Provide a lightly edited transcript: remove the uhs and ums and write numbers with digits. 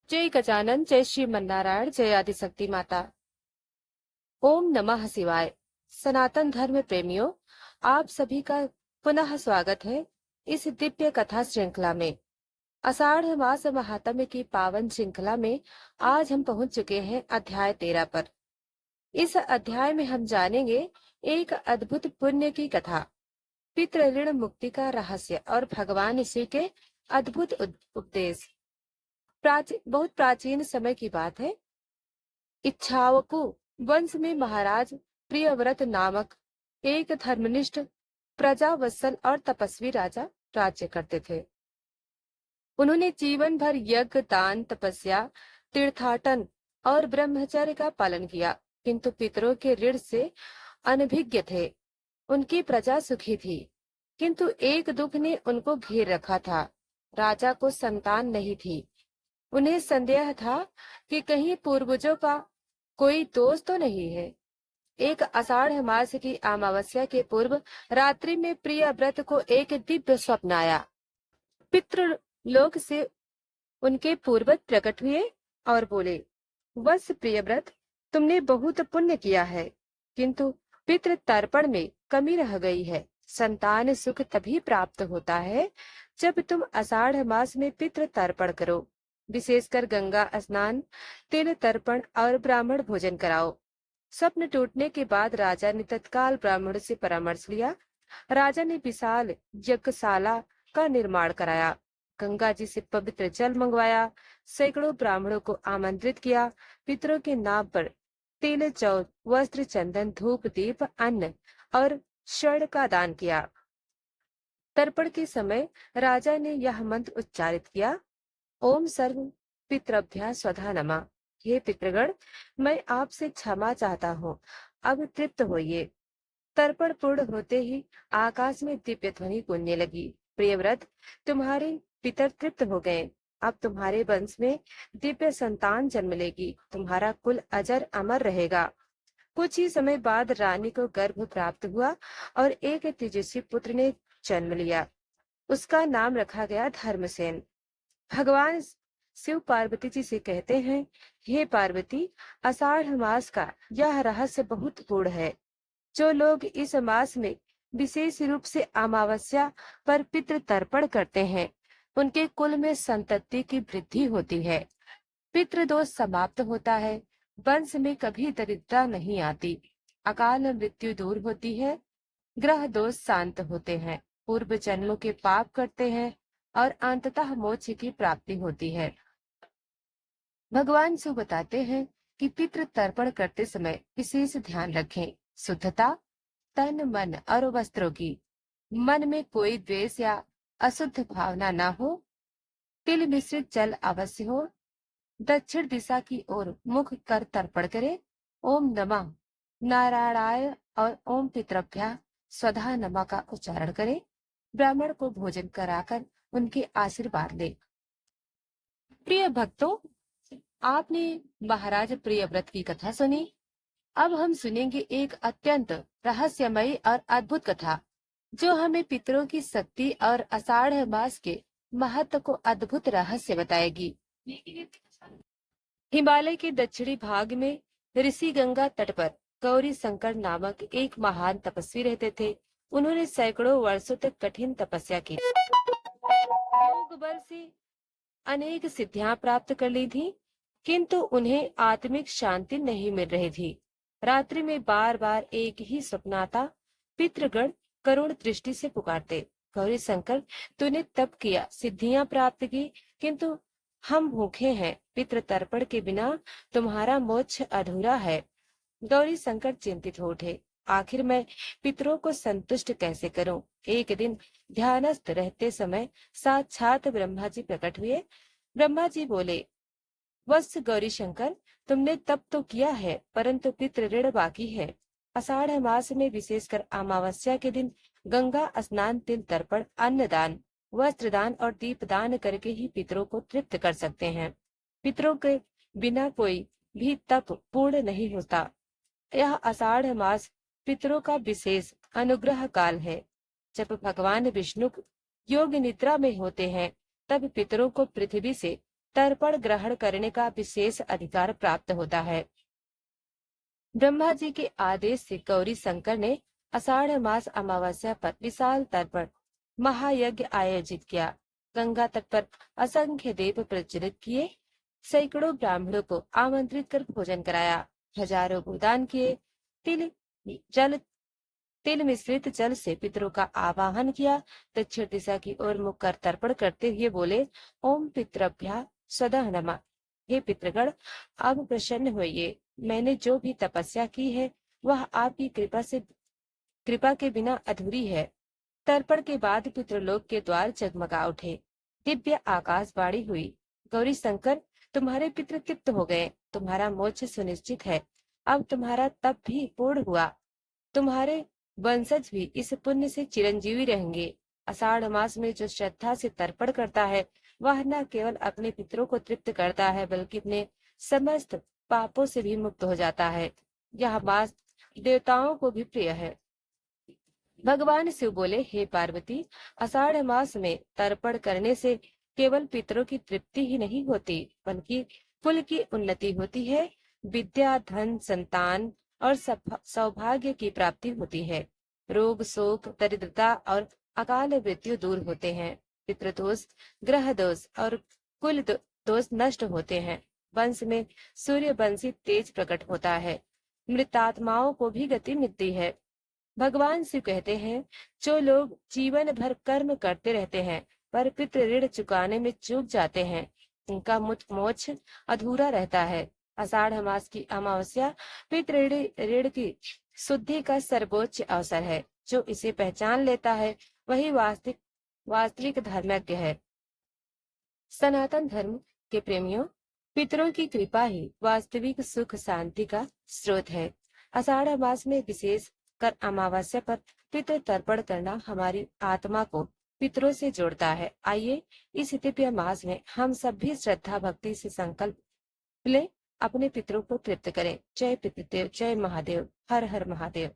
जय गजानन, जय श्री मन्नारायण, जय आदिशक्ति माता। ओम नमः शिवाय। सनातन धर्म प्रेमियों, आप सभी का पुनः स्वागत है इस दिव्य कथा श्रृंखला में। आषाढ़ मास महात्म्य की पावन श्रृंखला में आज हम पहुंच चुके हैं अध्याय 13 पर। इस अध्याय में हम जानेंगे एक अद्भुत पुण्य की कथा, पितृ ऋण मुक्ति का रहस्य और भगवान श्री के अद्भुत उपदेश। बहुत प्राचीन समय की बात है। इक्ष्वाकु वंश में महाराज प्रियव्रत नामक एक धर्मनिष्ठ, प्रजावत्सल और तपस्वी राजा राज्य करते थे। उन्होंने जीवन भर यज्ञ, दान, तपस्या, तीर्थाटन और ब्रह्मचर्य का पालन किया, किंतु पितरों के ऋण से अनभिज्ञ थे। उनकी प्रजा सुखी थी, किंतु एक दुख ने उनको घेर रखा था। राजा को संतान नहीं थी। उन्हें संदेह था कि कहीं पूर्वजों का कोई दोष तो नहीं है। एक आषाढ़ मास की अमावस्या के पूर्व रात्रि में प्रियव्रत को एक दिव्य स्वप्न आया। पितृलोक से उनके पूर्वज प्रकट हुए और बोले, वत्स प्रियव्रत, तुमने बहुत पुण्य किया है, किंतु पितृ तर्पण में कमी रह गई है। संतान सुख तभी प्राप्त होता है जब तुम आषाढ़ मास में पितृ तर्पण करो। विशेषकर गंगा स्नान, तिल तर्पण और ब्राह्मण भोजन कराओ। स्वप्न टूटने के बाद राजा ने तत्काल ब्राह्मण से परामर्श लिया। राजा ने विशाल यज्ञशाला का निर्माण कराया, गंगा जी से पवित्र जल मंगवाया, सैकड़ों ब्राह्मणों को आमंत्रित किया। पितरों के नाम पर तिल, जौ, वस्त्र, चंदन, धूप, दीप, अन्न और स्वर्ण का दान किया। तर्पण के समय राजा ने यह मंत्र उच्चारित किया, ओम सर्व पितृभ्यः स्वधा नमः। हे पितृगण, मैं आपसे क्षमा चाहता हूँ, अब तृप्त होइए। तर्पण पूर्ण होते ही आकाश में दिव्य ध्वनि गूंजने लगी। प्रियव्रत, तुम्हारे पितर तृप्त हो गए। अब तुम्हारे वंश में दिव्य संतान जन्म लेगी। तुम्हारा कुल अजर अमर रहेगा। कुछ ही समय बाद रानी को गर्भ प्राप्त हुआ और एक तेजस्वी पुत्र ने जन्म लिया। उसका नाम रखा गया धर्मसेन। भगवान शिव पार्वती जी से कहते हैं, हे पार्वती, आषाढ़ मास का यह रहस्य बहुत गूढ़ है। जो लोग इस मास में विशेष रूप से अमावस्या पर पितृ तर्पण करते हैं, उनके कुल में संतति की वृद्धि होती है, पितृदोष समाप्त होता है, वंश में कभी दरिद्रता नहीं आती, अकाल मृत्यु दूर होती है, ग्रह दोष शांत होते हैं, पूर्व जन्मों के पाप करते हैं और अंततः मोक्ष की प्राप्ति होती है। भगवान शिव बताते हैं कि पितृ तर्पण करते समय विशेष ध्यान रखें। शुद्धता, तन, मन और वस्त्रों की। मन में कोई द्वेष या अशुद्ध भावना न हो। तिल मिश्रित जल अवश्य हो। दक्षिण दिशा की ओर मुख कर तर्पण करें। ओम नमः नारायणाय और ओम पितृभ्यः स्वधा नमः का उच्चारण करें। ब्राह्मण को भोजन कराकर उनके आशीर्वाद ले। प्रिय भक्तों, आपने महाराज प्रियव्रत की कथा सुनी। अब हम सुनेंगे एक अत्यंत रहस्यमयी और अद्भुत कथा, जो हमें पितरों की शक्ति और आषाढ़ मास के महत्व को अद्भुत रहस्य बताएगी। हिमालय के दक्षिणी भाग में ऋषि गंगा तट पर गौरी शंकर नामक एक महान तपस्वी रहते थे। उन्होंने सैकड़ों वर्षों तक कठिन तपस्या की, योग बल से अनेक सिद्धियां प्राप्त कर ली थी, किंतु उन्हें आत्मिक शांति नहीं मिल रही थी। रात्रि में बार बार एक ही स्वप्न आता। पितृगण करुण दृष्टि से पुकारते, गौरी शंकर, तूने तप किया, सिद्धियां प्राप्त की, किंतु हम भूखे हैं। पितृ तर्पण के बिना तुम्हारा मोक्ष अधूरा है। गौरी शंकर चिंतित हो उठे, आखिर मैं पितरों को संतुष्ट कैसे करूं? एक दिन ध्यानस्थ रहते समय साक्षात ब्रह्मा जी प्रकट हुए। ब्रह्मा जी बोले, वत्स गौरी शंकर, तुमने तप तो किया है, परंतु पितृ ऋण बाकी है। आषाढ़ मास में विशेषकर अमावस्या के दिन गंगा स्नान, तिल तर्पण, अन्नदान, वस्त्रदान और दीपदान करके ही पितरों को तृप्त कर सकते हैं। पितरों के बिना कोई भी तप पूर्ण नहीं होता। यह आषाढ़ मास पितरों का विशेष अनुग्रह काल है। जब भगवान विष्णु योग निद्रा में होते हैं, तब पितरों को पृथ्वी से तर्पण ग्रहण करने का विशेष अधिकार प्राप्त होता है। ब्रह्मा जी के आदेश से गौरी शंकर ने आषाढ़ मास अमावस्या पर विशाल तर्पण महायज्ञ आयोजित किया। गंगा तट पर असंख्य दीप प्रज्वलित किए, सैकड़ों ब्राह्मणों को आमंत्रित कर भोजन कराया, हजारों गोदान किए, तिल जल तिल मिश्रित जल से पितरों का आवाहन किया। दक्षिण दिशा की ओर मुख कर तर्पण करते हुए बोले, ओम पितृभ्या सदः नमः। हे पितृगण, अब प्रसन्न होइए। मैंने जो भी तपस्या की है वह आपकी कृपा के बिना अधूरी है। तर्पण के बाद पितृलोक के द्वार जगमगा उठे, दिव्य आकाशवाणी हुई, गौरी शंकर, तुम्हारे पितृ तृप्त हो गए, तुम्हारा मोक्ष सुनिश्चित है। अब तुम्हारा तप भी पूर्ण हुआ, तुम्हारे वंशज भी इस पुण्य से चिरंजीवी रहेंगे। आषाढ़ मास में जो श्रद्धा से तर्पण करता है वह न केवल अपने पितरों को तृप्त करता है बल्कि अपने समस्त पापों से भी मुक्त हो जाता है। यह मास देवताओं को भी प्रिय है। भगवान शिव बोले, हे पार्वती, आषाढ़ मास में तर्पण करने से केवल पितरों की तृप्ति ही नहीं होती बल्कि कुल की उन्नति होती है, विद्या, धन, संतान और सौभाग्य की प्राप्ति होती है। रोग, शोक, दरिद्रता और अकाल मृत्यु दूर होते हैं। पितृदोष, ग्रह दोष और दोष नष्ट होते हैं। वंश में सूर्यवंशी तेज प्रकट होता है, मृतात्माओं को भी गति मिलती है। भगवान शिव कहते हैं, जो लोग जीवन भर कर्म करते रहते हैं पर पितृ ऋण चुकाने में चूक जाते हैं, उनका मोक्ष अधूरा रहता है। आषाढ़ मास की अमावस्या पितृ ऋण की शुद्धि का सर्वोच्च अवसर है। जो इसे पहचान लेता है वही वास्तविक धर्मज्ञ है। सनातन धर्म के प्रेमियों, पितरों की कृपा ही वास्तविक सुख शांति का स्रोत है। आषाढ़ मास में विशेष कर अमावस्या पर पितृ तर्पण करना हमारी आत्मा को पितरों से जोड़ता है। आइए इस दिव्य मास में हम सब भी श्रद्धा भक्ति से संकल्प ले अपने पितरों को तृप्त करें। जय पितृदेव, जय महादेव, हर हर महादेव।